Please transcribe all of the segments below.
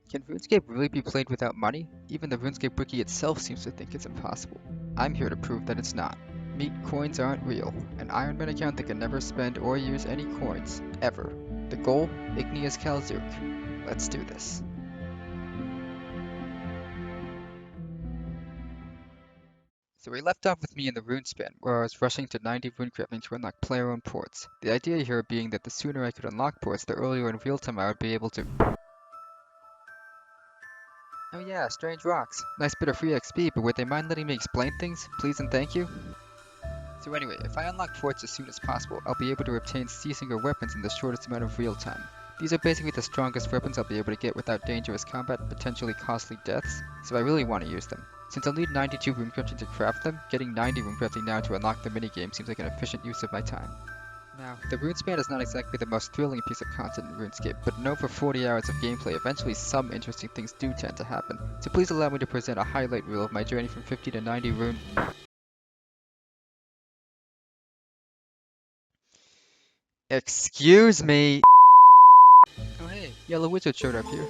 Can RuneScape really be played without money? Even the RuneScape wiki itself seems to think it's impossible. I'm here to prove that it's not. Meet coins aren't real, an Ironman account that can never spend or use any coins, ever. The goal? Igneous Kalzuk. Let's do this. So we left off with me in the runespan, where I was rushing to 90 runecrafting to unlock player-owned ports. The idea here being that the sooner I could unlock ports, the earlier in real time I would be able to... Oh yeah, strange rocks. Nice bit of free XP, but would they mind letting me explain things? Please and thank you? So anyway, if I unlock ports as soon as possible, I'll be able to obtain C-Singer weapons in the shortest amount of real time. These are basically the strongest weapons I'll be able to get without dangerous combat and potentially costly deaths, so I really want to use them. Since I'll need 92 runecrafting to craft them, getting 90 runecrafting now to unlock the minigame seems like an efficient use of my time. Now, the runespan is not exactly the most thrilling piece of content in RuneScape, but in over 40 hours of gameplay, eventually some interesting things do tend to happen. So please allow me to present a highlight reel of my journey from 50 to 90 rune... Excuse me! Oh hey, Yellow Wizard showed up here.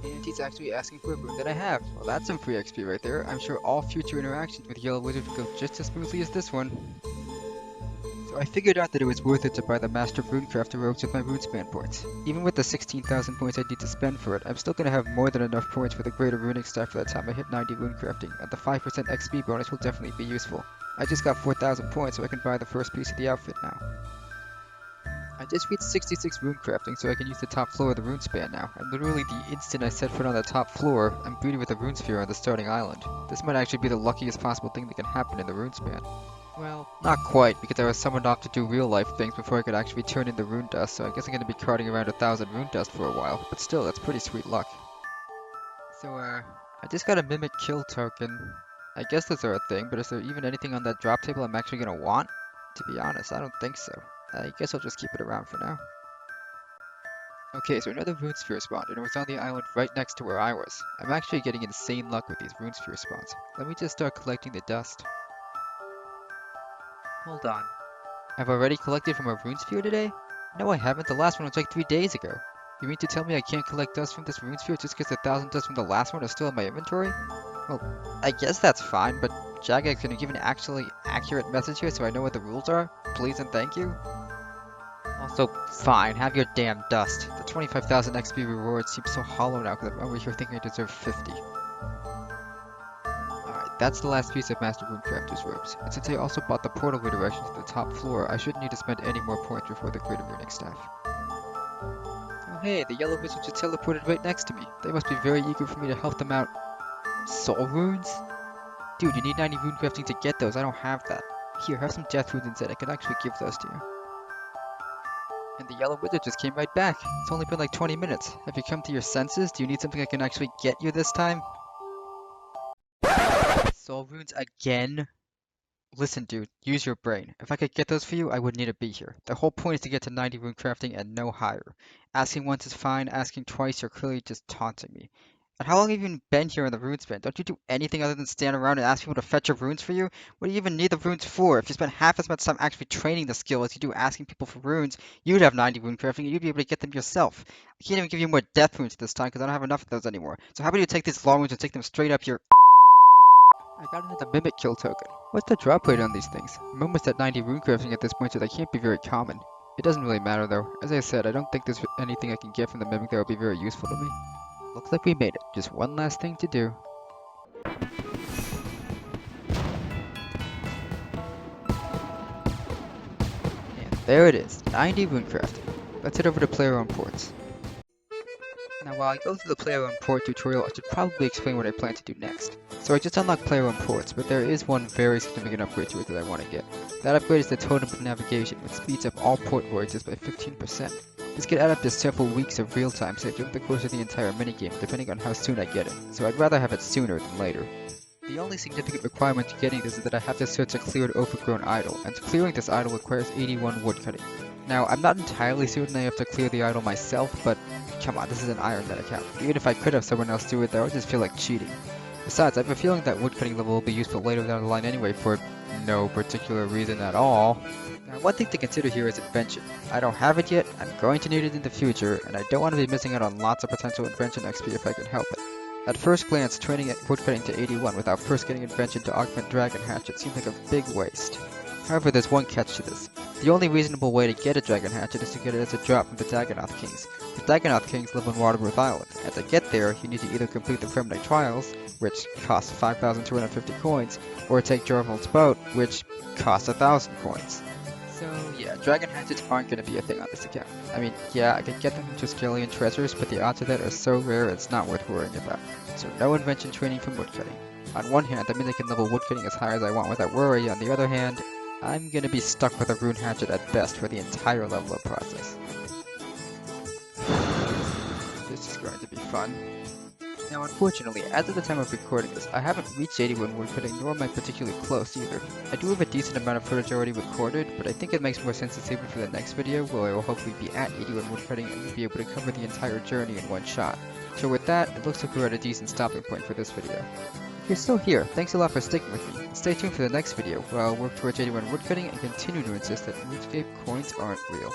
And he's actually asking for a rune that I have. Well, that's some free XP right there. I'm sure all future interactions with Yellow Wizard will go just as smoothly as this one. So I figured out that it was worth it to buy the Master Runecrafter robes with my runespan points. Even with the 16,000 points I need to spend for it, I'm still going to have more than enough points for the greater runic staff by the time I hit 90 runecrafting, and the 5% XP bonus will definitely be useful. I just got 4,000 points so I can buy the first piece of the outfit now. I just reached 66 runecrafting so I can use the top floor of the runespan now, and literally the instant I set foot on the top floor, I'm greeted with a runesphere on the starting island. This might actually be the luckiest possible thing that can happen in the runespan. Well, not quite, because I was summoned off to do real-life things before I could actually turn into rune dust, so I guess I'm gonna be carting around 1,000 rune dust for a while, but still, that's pretty sweet luck. So, I just got a mimic kill token. I guess those are a thing, but is there even anything on that drop table I'm actually gonna want? To be honest, I don't think so. I guess I'll just keep it around for now. Okay, so another runesphere spawned, and it was on the island right next to where I was. I'm actually getting insane luck with these runesphere spawns. Let me just start collecting the dust. Hold on. I've already collected from a runesphere today? No, I haven't. The last one was like 3 days ago. You mean to tell me I can't collect dust from this runesphere just because the 1,000 dust from the last one are still in my inventory? Well, I guess that's fine, but Jagex, can you give an actually accurate message here so I know what the rules are? Please and thank you? Also, fine, have your damn dust. The 25,000 XP reward seems so hollow now because I'm over here thinking I deserve 50. Alright, that's the last piece of Master Runecrafter's robes. And since I also bought the portal redirection to the top floor, I shouldn't need to spend any more points before the Greater Runic Staff. Oh hey, the Yellow Wizard just teleported right next to me. They must be very eager for me to help them out. Soul runes? Dude, you need 90 runecrafting to get those, I don't have that. Here, have some death runes instead, I can actually give those to you. And the Yellow Wizard just came right back. It's only been like 20 minutes. Have you come to your senses? Do you need something I can actually get you this time? Soul runes again? Listen dude, use your brain. If I could get those for you, I wouldn't need to be here. The whole point is to get to 90 runecrafting and no higher. Asking once is fine, asking twice you're clearly just taunting me. And how long have you even been here in the runespan? Don't you do anything other than stand around and ask people to fetch your runes for you? What do you even need the runes for? If you spent half as much time actually training the skill as you do asking people for runes, you'd have 90 runecrafting and you'd be able to get them yourself. I can't even give you more death runes this time because I don't have enough of those anymore. So how about you take these long runes and take them straight up your... I got another mimic kill token. What's the drop rate on these things? I'm almost at 90 runecrafting at this point, so they can't be very common. It doesn't really matter though. As I said, I don't think there's anything I can get from the mimic that would be very useful to me. Looks like we made it. Just one last thing to do. And there it is, 90 runecrafting. Let's head over to player-owned ports. Now while I go through the player-owned port tutorial, I should probably explain what I plan to do next. So I just unlocked player-owned ports, but there is one very significant upgrade to it that I want to get. That upgrade is the Totem of Navigation, which speeds up all port voyages by 15%. This could add up to several weeks of real time saved over the course of the entire minigame, depending on how soon I get it, so I'd rather have it sooner than later. The only significant requirement to getting this is that I have to search a cleared overgrown idol, and clearing this idol requires 81 woodcutting. Now, I'm not entirely certain I have to clear the idol myself, but come on, this is an Ironman account. Even if I could have someone else do it, that would just feel like cheating. Besides, I have a feeling that woodcutting level will be useful later down the line anyway for no particular reason at all. Now, one thing to consider here is invention. I don't have it yet, I'm going to need it in the future, and I don't want to be missing out on lots of potential invention XP if I can help it. At first glance, training at woodcutting to 81 without first getting invention to augment Dragon Hatchet seems like a big waste. However, there's one catch to this. The only reasonable way to get a Dragon Hatchet is to get it as a drop from the Dagonoth Kings. The Dagonoth Kings live on Waterworth Island, and to get there, you need to either complete the permanent trials, which cost 5,250 coins, or take Jorval's boat, which costs 1,000 coins. So yeah, Dragon Hatchets aren't going to be a thing on this account. I mean, yeah, I could get them from Triskelion treasures, but the odds of that are so rare it's not worth worrying about. So no invention training from woodcutting. On one hand, that means I can level woodcutting as high as I want without worry. On the other hand, I'm gonna be stuck with a rune hatchet at best for the entire level up process. This is going to be fun. Now unfortunately, as of the time of recording this, I haven't reached 81 woodcutting, nor am I particularly close either. I do have a decent amount of footage already recorded, but I think it makes more sense to save it for the next video, where I will hopefully be at 81 woodcutting and will be able to cover the entire journey in one shot. So with that, it looks like we're at a decent stopping point for this video. If you're still here, thanks a lot for sticking with me, and stay tuned for the next video, where I'll work towards 81 woodcutting and continue to insist that RuneScape coins aren't real.